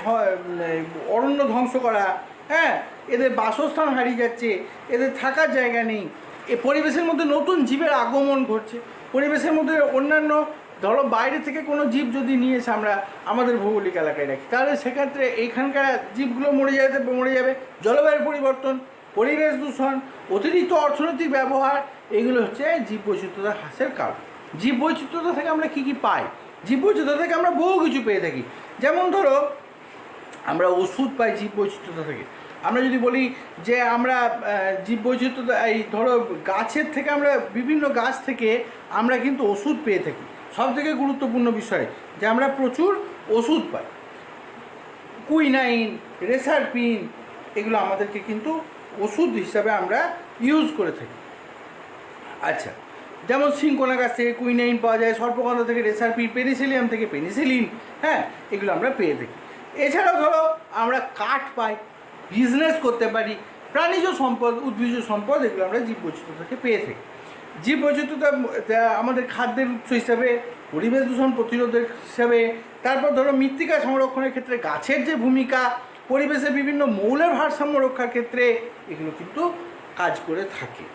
অরণ্য ধ্বংস করা, হ্যাঁ এদের বাসস্থান হারিয়ে যাচ্ছে, এদের থাকার জায়গা নেই, এ পরিবেশের মধ্যে নতুন জীবের আগমন ঘটছে, পরিবেশের মধ্যে অন্যান্য ধরো বাইরে থেকে কোনো জীব যদি নিয়ে এসে আমরা আমাদের ভৌগোলিক এলাকায় রাখি, তাহলে সেক্ষেত্রে এইখানকার জীবগুলো মরে যাবে। জলবায়ুর পরিবর্তন, পরিবেশ দূষণ, অতিরিক্ত অর্থনৈতিক ব্যবহার, এগুলো হচ্ছে জীব বৈচিত্র্যতা হ্রাসের কারণ। জীব বৈচিত্র্যতা থেকে আমরা কী কী পাই? জীব বৈচিত্র্য থেকে আমরা বহু কিছু পেয়ে থাকি। যেমন ধরো আমরা ওষুধ পাই জীব বৈচিত্র্যতা থেকে। আমরা যদি বলি যে আমরা জীব বৈচিত্র্যতা এই ধরো গাছের থেকে, আমরা বিভিন্ন গাছ থেকে আমরা কিন্তু ওষুধ পেয়ে থাকি। সবথেকে গুরুত্বপূর্ণ বিষয় যে আমরা প্রচুর ওষুধ পাই, কুইনাইন, রেসারপিন, এগুলো আমাদেরকে কিন্তু ওষুধ হিসাবে আমরা ইউজ করে থাকি। আচ্ছা, যেমন সিনকোনা গাছ থেকে কুইনাইন পাওয়া যায়, সর্পগন্ধা থেকে রেসারপিন, পেনিসিলিয়াম থেকে পেনিসিলিন, হ্যাঁ এগুলো আমরা পেয়ে থাকি। এছাড়াও ধরো আমরা কাঠ পাই, বিজনেস করতে পারি, প্রাণীজ সম্পদ, উদ্ভিজ সম্পদ, এগুলো আমরা জীব বৈচিত্র্য থেকে পেয়ে থাকি। জীব বৈচিত্র্যতা আমাদের খাদ্যের উৎস হিসাবে, পরিবেশ দূষণ প্রতিরোধের হিসাবে, তারপর ধরো মৃত্তিকা সংরক্ষণের ক্ষেত্রে গাছের যে ভূমিকা, পরিবেশের বিভিন্ন মৌলের ভারসাম্য রক্ষার ক্ষেত্রে এগুলো কিন্তু কাজ করে থাকে।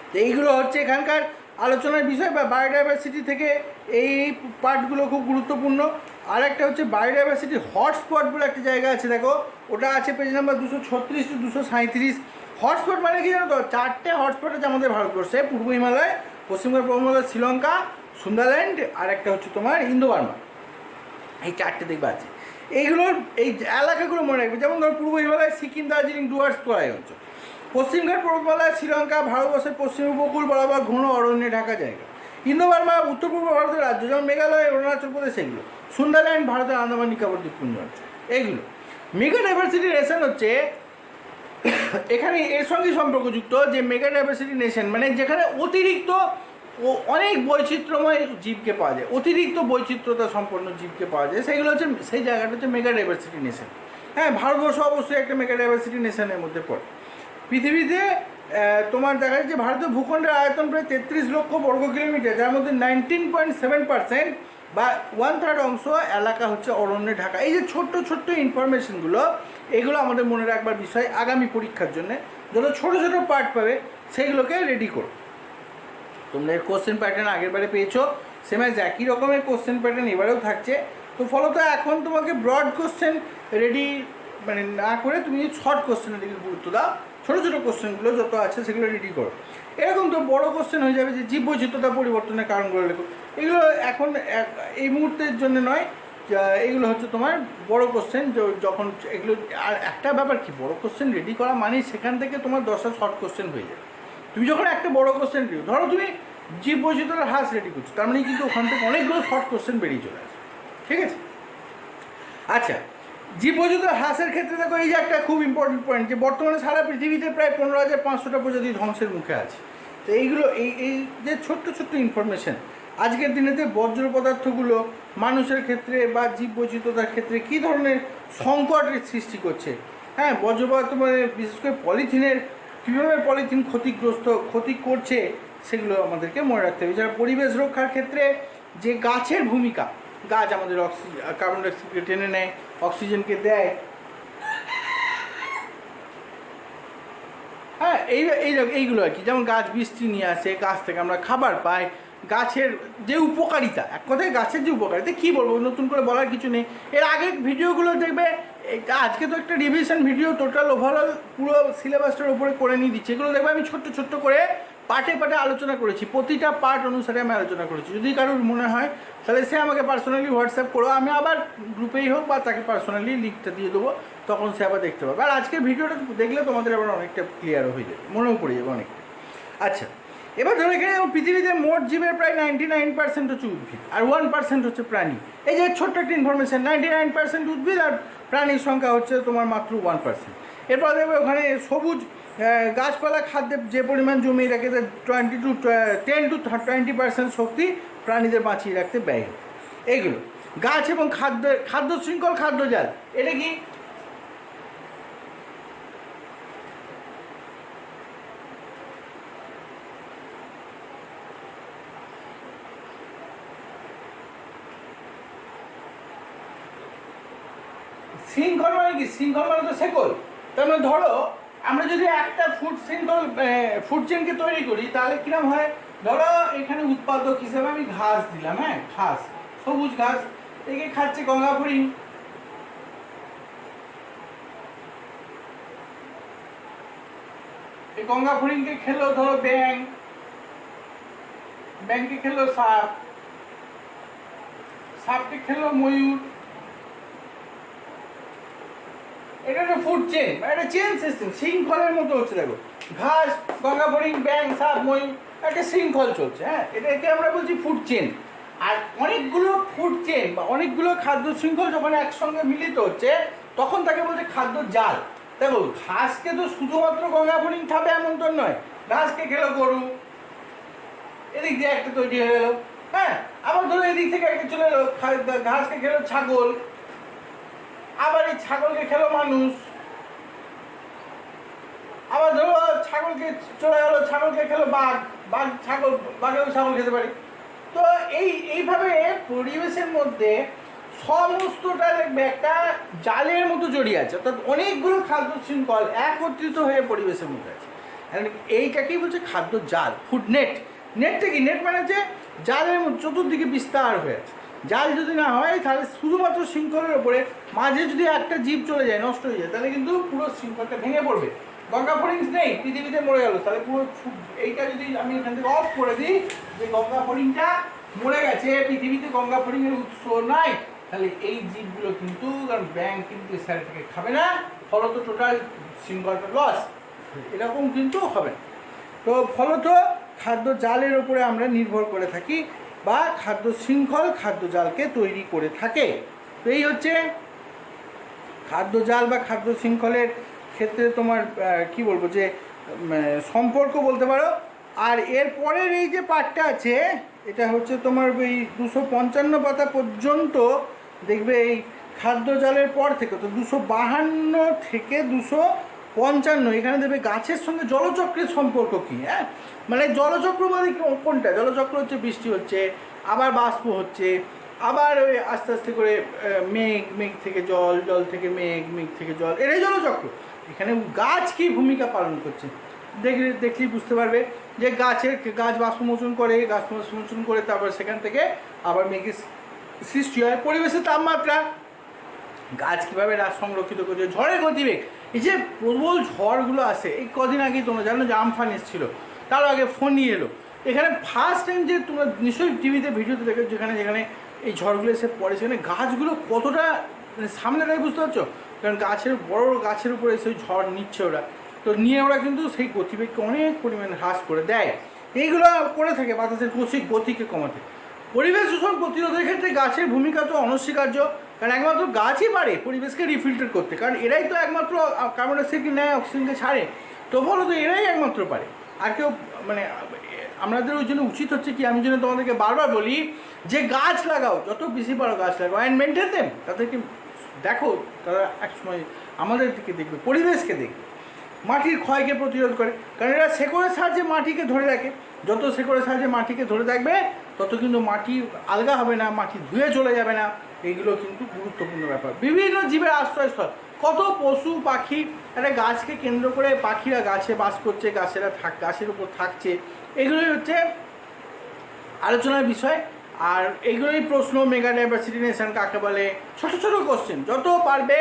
তো এইগুলো হচ্ছে এখানকার আলোচনার বিষয় বা বায়োডাইভার্সিটি থেকে এই পার্টগুলো খুব গুরুত্বপূর্ণ। আর একটা হচ্ছে বায়োডাইভার্সিটি হটস্পট বলে একটা জায়গা আছে, দেখো ওটা আছে পেজ নাম্বার 236 টু 237। হটস্পট মানে কি জানো তো? 4টে হটস্পট আছে আমাদের ভারতবর্ষে, পূর্ব হিমালয়, পশ্চিমবঙ্গ, হিমালয়, শ্রীলঙ্কা, সুন্দরল্যান্ড, আর একটা হচ্ছে তোমার ইন্দো বার্মা। এই 4টে দেখবে আছে। এইগুলোর এই এলাকাগুলো মনে রাখবে। যেমন ধরো পূর্ব হিমালয়, সিকিম, দার্জিলিং, ডুয়ার্স তরাই অঞ্চল। পশ্চিমঘাট পর্বতমালা, শ্রীলঙ্কা, ভারতবর্ষের পশ্চিম উপকূল বরাবর ঘন অরণ্যে ঢাকা জায়গা। ইন্দো বার্মা উত্তর পূর্ব ভারতের রাজ্য, যেমন মেঘালয়, অরুণাচল প্রদেশ, এগুলো। সুন্দরল্যান্ড ভারতের আন্দামান নিকোবর দ্বীপপুঞ্জ অঞ্চল। এইগুলো মেগা ডাইভার্সিটি নেশন হচ্ছে এখানে এর সঙ্গে সম্পর্কযুক্ত যে মেগা ডাইভার্সিটি নেশন মানে যেখানে অতিরিক্ত ও অনেক বৈচিত্র্যময় জীবকে পাওয়া যায়, অতিরিক্ত বৈচিত্র্যতা সম্পন্ন জীবকে পাওয়া যায়, সেগুলো হচ্ছে সেই জায়গাটা হচ্ছে মেগা ডাইভার্সিটি নেশন। হ্যাঁ, ভারতবর্ষ অবশ্যই একটা মেগা ডাইভার্সিটি নেশনের মধ্যে পড়ে। পৃথিবীতে তোমার দেখা যাচ্ছে ভারতের ভূখণ্ডের আয়তন প্রায় 33 লক্ষ বর্গ কিলোমিটার, যার মধ্যে 19.7% বা 1/3 অংশ এলাকা হচ্ছে অরণ্যে ঢাকা। এই যে ছোট্ট ছোট্ট ইনফরমেশনগুলো, এগুলো আমাদের মনে রাখবার বিষয় আগামী পরীক্ষার জন্য। যত ছোটো ছোটো পার্ট পাবে সেইগুলোকে রেডি করো। তোমরা এর কোশ্চেন প্যাটার্ন আগের বারে পেয়েছো, সেম অ্যাজ একই রকমের কোশ্চেন প্যাটার্ন এবারেও থাকছে। তো ফলত এখন তোমাকে ব্রড কোশ্চেন রেডি মানে না করে তুমি শর্ট কোশ্চেনের দিকে গুরুত্ব দাও। ছোটো ছোটো কোশ্চেনগুলো যত আছে সেগুলো রেডি করো। এরকম তো বড়ো কোশ্চেন হয়ে যাবে যে জীব বৈচিত্র্যতা পরিবর্তনের কারণগুলো লেখো। এগুলো এখন এই মুহূর্তের জন্য নয়, এগুলো হচ্ছে তোমার বড় কোশ্চেন। যখন এগুলো, আর একটা ব্যাপার কি, বড় কোশ্চেন রেডি করা মানে সেখান থেকে তোমার 10টা শর্ট কোশ্চেন হয়ে যাবে। তুমি যখন একটা বড় কোশ্চেন রেডি, ধরো তুমি জীববৈচিত্র্যের হ্রাস রেডি করছো, তার মানে কিন্তু ওখান থেকে অনেকগুলো শর্ট কোশ্চেন বেরিয়ে চলে আসবে, ঠিক আছে? আচ্ছা, জীববৈচিত্র্য হ্রাসের ক্ষেত্রে দেখো, এই যে একটা খুব ইম্পর্টেন্ট পয়েন্ট, যে বর্তমানে সারা পৃথিবীতে প্রায় 15,500টা প্রজাতি ধ্বংসের মুখে আছে। তো এইগুলো, এই যে ছোট্ট ছোট্ট ইনফরমেশন আজকের দিনেতে বর্জ্য পদার্থগুলো মানুষের ক্ষেত্রে বা জীববৈচিত্র্যতার ক্ষেত্রে কী ধরনের সংকটের সৃষ্টি করছে। হ্যাঁ, বর্জ্য পদার্থ মানে বিশেষ করে পলিথিনের, কীভাবে পলিথিন ক্ষতি করছে, সেগুলো আমাদেরকে মনে রাখতে হবে। যারা পরিবেশ রক্ষার ক্ষেত্রে যে গাছের ভূমিকা, গাছ আমাদের কার্বন ডাইঅক্সাইডকে টেনে নেয়, অক্সিজেনকে দেয়। হ্যাঁ, এইগুলো আর কি, যেমন গাছ বৃষ্টি নিয়ে আসে, গাছ থেকে আমরা খাবার পাই, গাছের যে উপকারিতা, এক কথায় গাছের যে উপকারিতা কী বলবো, নতুন করে বলার কিছু নেই। এর আগের ভিডিওগুলো দেখবে, আজকে তো একটা রিভিশন ভিডিও টোটাল ওভারঅল পুরো সিলেবাসটার উপরে করে নিয়ে দিচ্ছি। এগুলো দেখবে আমি ছোট্ট ছোট্ট করে পার্টে পার্টে আলোচনা করেছি, প্রতিটা পার্ট অনুসারে আমি আলোচনা করেছি। যদি কারোর মনে হয় তাহলে সে আমাকে পার্সোনালি হোয়াটসঅ্যাপ করো, আমি আবার গ্রুপেই হোক বা তাকে পার্সোনালি লিঙ্কটা দিয়ে দেবো, তখন সে আবার দেখতে পাবে। আর আজকের ভিডিওটা দেখলে তোমাদের আবার অনেকটা ক্লিয়ারও হয়ে যাবে, মনেও পড়ে যাবে অনেকটা। আচ্ছা, এবার ধরো এখানে পৃথিবীতে মোট জীবের প্রায় 99% হচ্ছে উদ্ভিদ আর 1% হচ্ছে প্রাণী। এই যে ছোট্ট একটা ইনফরমেশান, 99% উদ্ভিদ আর প্রাণীর সংখ্যা হচ্ছে তোমার মাত্র 1%। এরপর দেখবে ওখানে সবুজ গাছপালা খাদ্যে যে পরিমাণ জমিয়ে রাখে, 10 to 20% শক্তি প্রাণীদের বাঁচিয়ে রাখতে ব্যয়। এইগুলো গাছ এবং খাদ্য শৃঙ্খল, খাদ্যজাল, এটা কি? শৃঙ্খল মানে কি? শৃঙ্খল মানে তো শেকল। তার মানে ধরো আমরা যদি একটা ফুড চেনকে তৈরি করি, তাহলে কিরম হয়? ধরো এখানে উৎপাদক হিসেবে আমি ঘাস দিলাম, হ্যাঁ, ঘাস, সবুজ ঘাস, একে খাচ্ছে গঙ্গা ফড়িং, এই গঙ্গা ফড়িংকে খেলো ধরো ব্যাংকে খেলো সাপ, সাপকে খেলো ময়ূর। এটা একটা ফুড চেন বা একটা চেন সিস্টেম, শৃঙ্খলের মতো হচ্ছে। দেখো, ঘাস, গঙ্গা ফড়িং, ব্যাং, সাপ, ময়ূর, একটা শৃঙ্খল চলছে। হ্যাঁ, এটাকে আমরা বলছি ফুড চেন। আর অনেকগুলো ফুড চেন বা অনেকগুলো খাদ্য শৃঙ্খল যখন একসঙ্গে মিলিত হচ্ছে, তখন তাকে বলছে খাদ্য জাল। দেখো, ঘাসকে তো শুধুমাত্র গঙ্গা ফড়িং খাবে এমন তো নয়, ঘাসকে খেলো গরু, এদিক দিয়ে একটা তৈরি হয়ে গেলো। হ্যাঁ, আবার ধরো এদিক থেকে একটা চলে এলো, ঘাসকে খেলো ছাগল, আবার এই ছাগলকে খেলো মানুষ, আবার ধরো ছাগলকে চলে গেলো, ছাগলকে খেলো বাঘ ছাগল খেতে পারি। তো এইভাবে পরিবেশের মধ্যে সমস্তটা দেখবে একটা জালের মতো জড়িয়ে আছে, অর্থাৎ অনেকগুলো খাদ্য শৃঙ্খল একত্রিত হয়ে পরিবেশের মধ্যে আছে। এইটাকেই বলছে খাদ্য জাল, ফুড নেট। নেটটা কি? নেট মানে হচ্ছে জালের চতুর্দিকে বিস্তার হয়ে আছে। জাল যদি না হয়, তাহলে শুধুমাত্র শৃঙ্খলের ওপরে মাঝে যদি একটা জীব চলে যায়, নষ্ট হয়ে যায়, তাহলে কিন্তু পুরো শৃঙ্খলটা ভেঙে পড়বে। গঙ্গা ফড়িংস নেই, পৃথিবীতে মরে গেল, তাহলে পুরো এইটা যদি আমি এখান থেকে অফ করে দিই, যে গঙ্গা ফড়িংটা মরে গেছে, পৃথিবীতে গঙ্গা ফড়িংয়ের উৎস নাই, তাহলে এই জীবগুলো কিন্তু, কারণ ব্যাংক কিন্তু স্যারটাকে খাবে না, ফলত টোটাল শৃঙ্খলটা লস, এরকম কিন্তু হবে। তো ফলত খাদ্য জালের ওপরে আমরা নির্ভর করে থাকি, বা খাদ্য শৃঙ্খল খাদ্য জালকে তৈরি করে থাকে। তো এই হচ্ছে খাদ্য জাল বা খাদ্য শৃঙ্খলের ক্ষেত্রে তোমার কি বলবো, যে সম্পর্ক বলতে পারো। আর এর পরের এই যে পার্টটা আছে, এটা হচ্ছে তোমার এই 255 পাতা পর্যন্ত দেখবে এই খাদ্য জালের পর থেকে, তো 252 থেকে 255 এখানে দেখবে গাছের সঙ্গে জলচক্রের সম্পর্ক কী। হ্যাঁ, মানে জলচক্র বলে কোনটা? জলচক্র হচ্ছে বৃষ্টি হচ্ছে, আবার বাষ্প হচ্ছে, আবার ওই আস্তে আস্তে করে মেঘ থেকে জল, জল থেকে মেঘ থেকে জল, এটাই জলচক্র। এখানে গাছ কী ভূমিকা পালন করছে দেখলেই বুঝতে পারবে, যে গাছ বাষ্পমোচন করে, তারপর সেখান থেকে আবার মেঘের সৃষ্টি হয়। পরিবেশের তাপমাত্রা, গাছ কীভাবে সংরক্ষিত করছে, ঝড়ের গতিবেগ, এই যে প্রবল ঝড়গুলো আসে, এই কদিন আগেই তোমরা জানো যে আমফান এসেছিল, তার আগে ফণী এলো। এখানে ফার্স্ট টাইম যে তোমরা নিশ্চয়ই টিভিতে ভিডিওতে দেখো, যেখানে এই ঝড়গুলো এসে পড়ে, সেখানে গাছগুলো কতটা মানে সামনেটাই বুঝতে পারছো, কারণ গাছের বড় বড় গাছের উপরে এসে ঝড় নিচ্ছে ওরা, তো নিয়ে ওরা কিন্তু সেই গতিবেগকে অনেক পরিমাণে হ্রাস করে দেয়। এইগুলো করে থাকে বাতাসের গতিকে কমাতে। পরিবেশ দূষণ প্রতিরোধের ক্ষেত্রে গাছের ভূমিকা তো অনস্বীকার্য, কারণ একমাত্র গাছই পারে পরিবেশকে রিফিল্টার করতে, কারণ এরাই তো একমাত্র কার্বন ডাইঅক্সাইডকে নেয়, অক্সিজেনকে ছাড়ে, তো ফলত এরাই একমাত্র পারে। আর কেউ মানে আমাদের ওই জন্য উচিত হচ্ছে কি, আমি জন্য তোমাদেরকে বারবার বলি যে গাছ লাগাও, যত বেশি পারো গাছ লাগাও, অ্যান্ড মেনটেন দেম। তাদেরকে দেখো, তারা একসময় আমাদের দিকে দেখবে, পরিবেশকে দেখবে, মাটির ক্ষয়কে প্রতিরোধ করে, কারণ এরা শেকড়ের সাহায্যে মাটিকে ধরে রাখে। যত শেকড়ের সাহায্যে মাটিকে ধরে রাখবে তত কিন্তু মাটি আলগা হবে না, মাটি ধুয়ে চলে যাবে না। এইগুলো কিন্তু গুরুত্বপূর্ণ ব্যাপার। বিভিন্ন জীবের আশ্রয়স্থল, কত পশু পাখি, একটা গাছকে কেন্দ্র করে পাখিরা গাছে বাস করছে, গাছের উপর থাকছে, এগুলোই হচ্ছে আলোচনার বিষয়। আর এইগুলোই প্রশ্ন, মেগা ডাইভার্সিটি নেশন কাকে বলে, ছোটো ছোটো কোশ্চেন, যত পারবে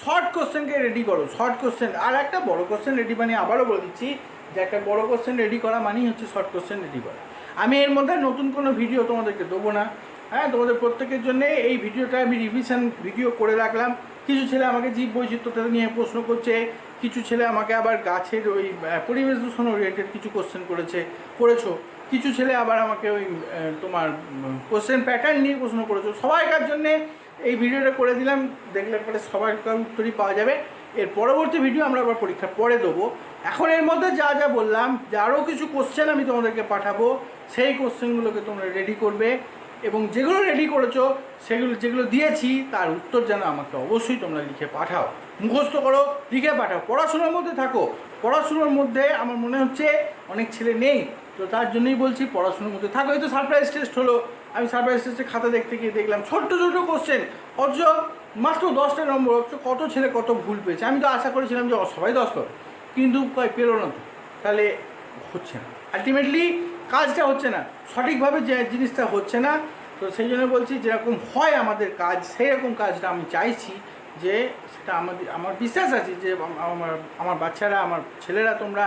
শর্ট কোশ্চেনকে রেডি করো, শর্ট কোশ্চেন। আর একটা বড় কোশ্চেন রেডি মানে আবারও বলে দিচ্ছি যে একটা বড় কোশ্চেন রেডি করা মানেই হচ্ছে শর্ট কোশ্চেন রেডি করা। আমি এর মধ্যে নতুন কোনো ভিডিও তোমাদেরকে দেবো না, হ্যাঁ, তোমাদের প্রত্যেকের জন্য এই ভিডিওটা আমি রিভিশন ভিডিও করে রাখলাম। কিছু ছেলে আমাকে জীব বৈচিত্র্যতা নিয়ে প্রশ্ন করছে, কিছু ছেলে আমাকে আবার গাছের ওই পরিবেশ দূষণ ওরিয়েন্টেড কিছু কোশ্চেন করেছো, কিছু ছেলে আবার আমাকে ওই তোমার কোশ্চেন প্যাটার্ন নিয়ে প্রশ্ন করেছো। সবাইকার জন্যে এই ভিডিওটা করে দিলাম, দেখলে পরে সবার উত্তরই পাওয়া যাবে। এর পরবর্তী ভিডিও আমরা আবার পরীক্ষার পরে দেবো। এখন এর মধ্যে যা যা বললাম, যে আরও কিছু কোশ্চেন আমি তোমাদেরকে পাঠাবো, সেই কোশ্চেনগুলোকে তোমরা রেডি করবে, এবং যেগুলো রেডি করেছো যেগুলো দিয়েছি তার উত্তর যেন আমাকে অবশ্যই তোমরা লিখে পাঠাও। মুখস্থ করো, লিখে পাঠাও, পড়াশোনার মধ্যে থাকো। পড়াশোনার মধ্যে আমার মনে হচ্ছে অনেক ছেলে নেই, তো তার জন্যই বলছি পড়াশোনার মধ্যে থাকো। এই তো সারপ্রাইজ টেস্ট হলো, আমি সারপ্রাইজ টেস্টে খাতা দেখতে গিয়ে দেখলাম ছোট্ট ছোটো কোশ্চেন, অথচ মাত্র 10টা নম্বর, অথচ কত ছেলে কত ভুল পেয়েছে। আমি তো আশা করেছিলাম যে সবাই 10 পাবে, কিন্তু পেলো না। তো তাহলে হচ্ছে না, আলটিমেটলি কাজটা হচ্ছে না, সঠিকভাবে যে জিনিসটা হচ্ছে না। তো সেই জন্য বলছি যেরকম হয় আমাদের কাজ, সেই রকম কাজটা আমি চাইছি, যে সেটা আমার বিশ্বাস আছে যে আমার বাচ্চারা, আমার ছেলেরা, তোমরা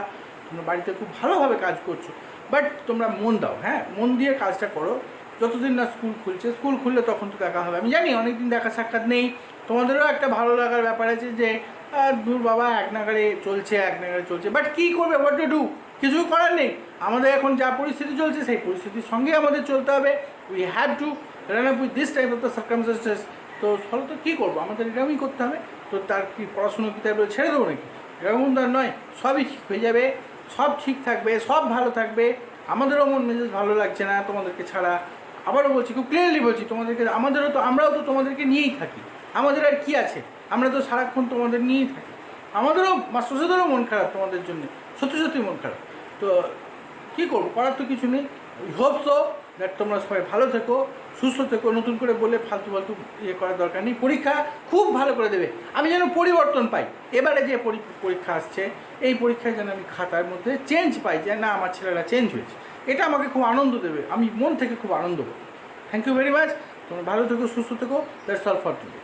বাড়িতে খুব ভালোভাবে কাজ করছো। বাট তোমরা মন দাও, হ্যাঁ, মন দিয়ে কাজটা করো। যতদিন না স্কুল খুলছে, স্কুল খুললে তখন তো দেখা হবে। আমি জানি অনেকদিন দেখা সাক্ষাৎ নেই, তোমাদেরও একটা ভালো লাগার ব্যাপার আছে যে দূর বাবা এক নাগাড়ে চলছে, বাট কী করবে, হোয়াট টু ডু, কিছু করার নেই। আমাদের এখন যা পরিস্থিতি চলছে সেই পরিস্থিতির সঙ্গে আমাদের চলতে হবে। We have to run up with this type of the circumstances. তো ফলে তো কী করবো, আমাদের এরকমই করতে হবে। তো তার কি পড়াশুনো কি তাই বলে ছেড়ে দেবো নাকি? এরকম তার নয়, সবই ঠিক হয়ে যাবে, সব ঠিক থাকবে, সব ভালো থাকবে। আমাদেরও মন মেজাজ ভালো লাগছে না তোমাদেরকে ছাড়া। আবারও বলছি, খুব ক্লিয়ারলি বলছি তোমাদেরকে, আমরাও তো তোমাদেরকে নিয়েই থাকি। আমাদের আর কি আছে, আমরা তো সারাক্ষণ তোমাদের নিয়েই থাকি। আমাদেরও মাস্টারদেরও মন খারাপ তোমাদের জন্য, সত্যি সত্যি মন খারাপ। তো কী করবো, করার তো কিছু নেই। হোপ সো দ্যাট তোমরা সবাই ভালো থেকো, সুস্থ থেকো। নতুন করে বলে ফালতু ইয়ে করার দরকার নেই। পরীক্ষা খুব ভালো করে দেবে, আমি যেন পরিবর্তন পাই। এবারে যে পরীক্ষা আসছে, এই পরীক্ষায় যেন আমি খাতার মধ্যে চেঞ্জ পাই, যে না আমার ছেলেরা চেঞ্জ হয়েছে, এটা আমাকে খুব আনন্দ দেবে। আমি মন থেকে খুব আনন্দ পাবো। Thank you very much. তোমরা ভালো থেকো, সুস্থ থেকো। That's all for today.